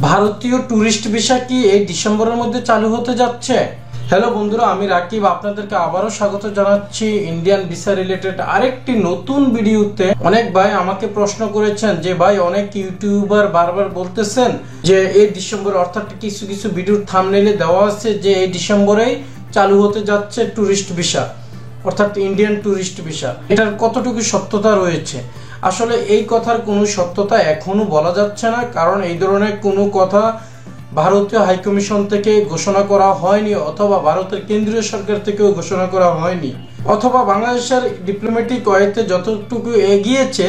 ভারতীয় tourist visa কি এই ডিসেম্বরের মধ্যে চালু হতে যাচ্ছে? হ্যালো বন্ধুরা, আমি রাকিব আপনাদেরকে আবারও স্বাগত জানাচ্ছি ইন্ডিয়ান ভিসা রিলেটেড আরেকটি নতুন ভিডিওতে। অনেক ভাই আমাকে প্রশ্ন করেছেন যে ভাই, অনেক ইউটিউবার বারবার বলতেছেন যে এই ডিসেম্বর, অর্থাৎ কিছু কিছু ভিডিওর থাম্বনেইলে দেওয়া আছে যে এই ডিসেম্বরেই চালু হতে যাচ্ছে ট্যুরিস্ট ভিসা, অর্থাৎ ইন্ডিয়ান ট্যুরিস্ট ভিসা। এটার কতটুকু সত্যতা রয়েছে? আসলে এই কথার কোনো সত্যতা এখনো বলা যাচ্ছে না, কারণ এই ধরনের কোনো কথা ভারতীয় হাইকমিশন থেকে ঘোষণা করা হয়নি, অথবা ভারতের কেন্দ্রীয় সরকার থেকেও ঘোষণা করা হয়নি, অথবা বাংলাদেশের ডিপ্লোম্যাটিক ওয়েতে যতটুকু এগিয়েছে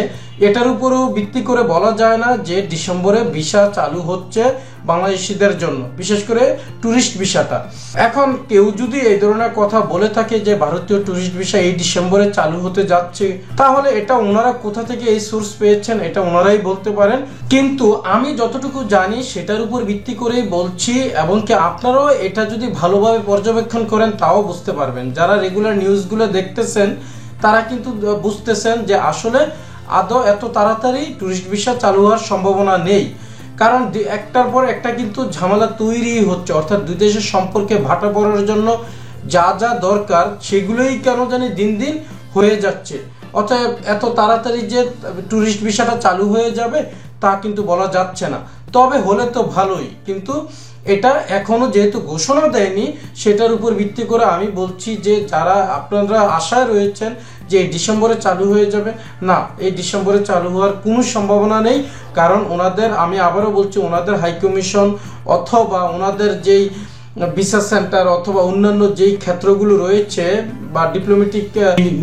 এটার উপরেও ভিত্তি করে বলা যায় না যে ডিসেম্বরে ভিসা চালু হচ্ছে বাংলাদেশিদের জন্য, বিশেষ করে ট্যুরিস্ট ভিসাটা। এখন কেউ যদি এই ধরনের কথা বলে থাকে যে ভারতীয় ট্যুরিস্ট ভিসা এই ডিসেম্বরে চালু হতে যাচ্ছে, তাহলে এটা ওনারা কোথা থেকে এই সোর্স পেয়েছেন এটা ওনারাই বলতে পারেন। কিন্তু আমি যতটুকু জানি সেটার উপর ভিত্তি করেই বলছি, এবং কি আপনারাও এটা যদি ভালোভাবে পর্যবেক্ষণ করেন তাও বুঝতে পারবেন। যারা রেগুলার নিউজগুলো দেখতেছেন তারা কিন্তু বুঝতেছেন যে আসলে আদৌ এত তাড়াতাড়ি ট্যুরিস্ট ভিসা চালু হওয়ার সম্ভাবনা নেই, কারণ একটার পর একটা কিন্তু ঝামেলা তৈরি হচ্ছে, অর্থাৎ দুই দেশের সম্পর্কে ভাটা পড়ার জন্য যা যা দরকার সেগুলোই কেন জানি দিন দিন হয়ে যাচ্ছে। অতএব এত তাড়াতাড়ি যে ট্যুরিস্ট ভিসাটা চালু হয়ে যাবে তা কিন্তু বলা যাচ্ছে না। তবে হলে তো ভালোই, কিন্তু এটা এখনো যেহেতু ঘোষণা দেয়নি সেটার উপর ভিত্তি করে আমি বলছি যে যারা আপনারা আশায় রয়েছেন যে এই ডিসেম্বরে চালু হয়ে যাবে, না, এই ডিসেম্বরে চালু হওয়ার কোনো সম্ভাবনা নেই। কারণ ওনাদের, আমি আবারও বলছি, ওনাদের হাইকমিশন অথবা ওনাদের যেই ভিসা সেন্টার অথবা অন্যান্য যেই ক্ষেত্রগুলো রয়েছে বা ডিপ্লোম্যাটিক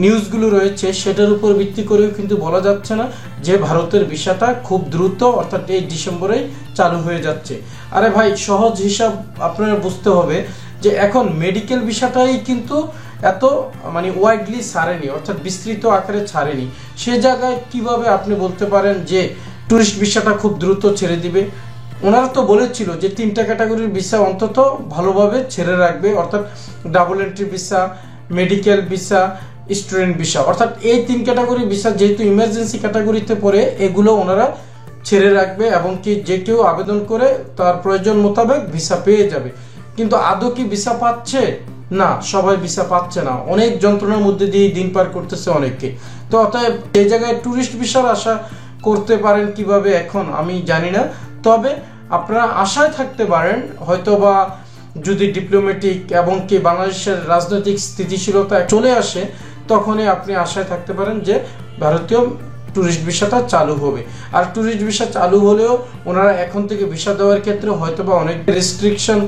নিউজগুলো রয়েছে সেটার উপর ভিত্তি করেও কিন্তু বলা যাচ্ছে না যে ভারতের ভিসাটা খুব দ্রুত, অর্থাৎ এই ডিসেম্বরেই চালু হয়ে যাচ্ছে। আরে ভাই, সহজ হিসাব আপনারা বুঝতে হবে যে এখন মেডিকেল ভিসাটাই কিন্তু এত ওয়াইডলি ছাড়েনি, অর্থাৎ বিস্তৃত আকারে ছাড়েনি। সে জায়গায় কিভাবে আপনি বলতে পারেন যে ট্যুরিস্ট ভিসাটা খুব দ্রুত ছেড়ে দিবে? ওনারা তো বলেছিল যে 3টা ক্যাটাগরির ভিসা অন্তত ভালোভাবে ছেড়ে রাখবে, অর্থাৎ double entry visa, medical visa, student visa, অর্থাৎ এই 3 ক্যাটাগরি ভিসা যেহেতু ইমার্জেন্সি ক্যাটাগরিতে পড়ে এগুলো ওনারা ছেড়ে রাখবে, এবং কি যে কেউ আবেদন করে তার প্রয়োজন মোতাবেক ভিসা পেয়ে যাবে। কিন্তু আদৌ কি ভিসা পাচ্ছে? না, সবাই ভিসা পাচ্ছে না, অনেক যন্ত্রণার মধ্যে দিয়ে দিন পার করতেছে অনেকে। তো অতএব এই জায়গায় ট্যুরিস্ট ভিসার আশা করতে পারেন কিভাবে এখন আমি জানি না। তবে আপনারা আশায় থাকতে পারেন, হয়তোবা যদি ডিপ্লোম্যাটিক এবং কি বাংলাদেশের রাজনৈতিক স্থিতিশীলতা চলে আসে তখনই আপনি আশায় থাকতে পারেন যে ভারতীয় ট্যুরিস্ট ভিসাটা চালু হবে। আর ট্যুরিস্ট ভিসা চালু হলেও ওনারা এখন থেকে ভিসা দেওয়ার ক্ষেত্রে হয়তোবা অনেক রেস্ট্রিকশন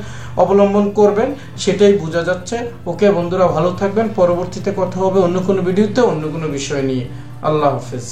অবলম্বন করবেন, সেটাই বোঝা যাচ্ছে। ওকে বন্ধুরা, ভালো থাকবেন। পরবর্তীতে কথা হবে অন্য কোনো ভিডিওতে অন্য কোনো বিষয় নিয়ে। আল্লাহ হাফেজ।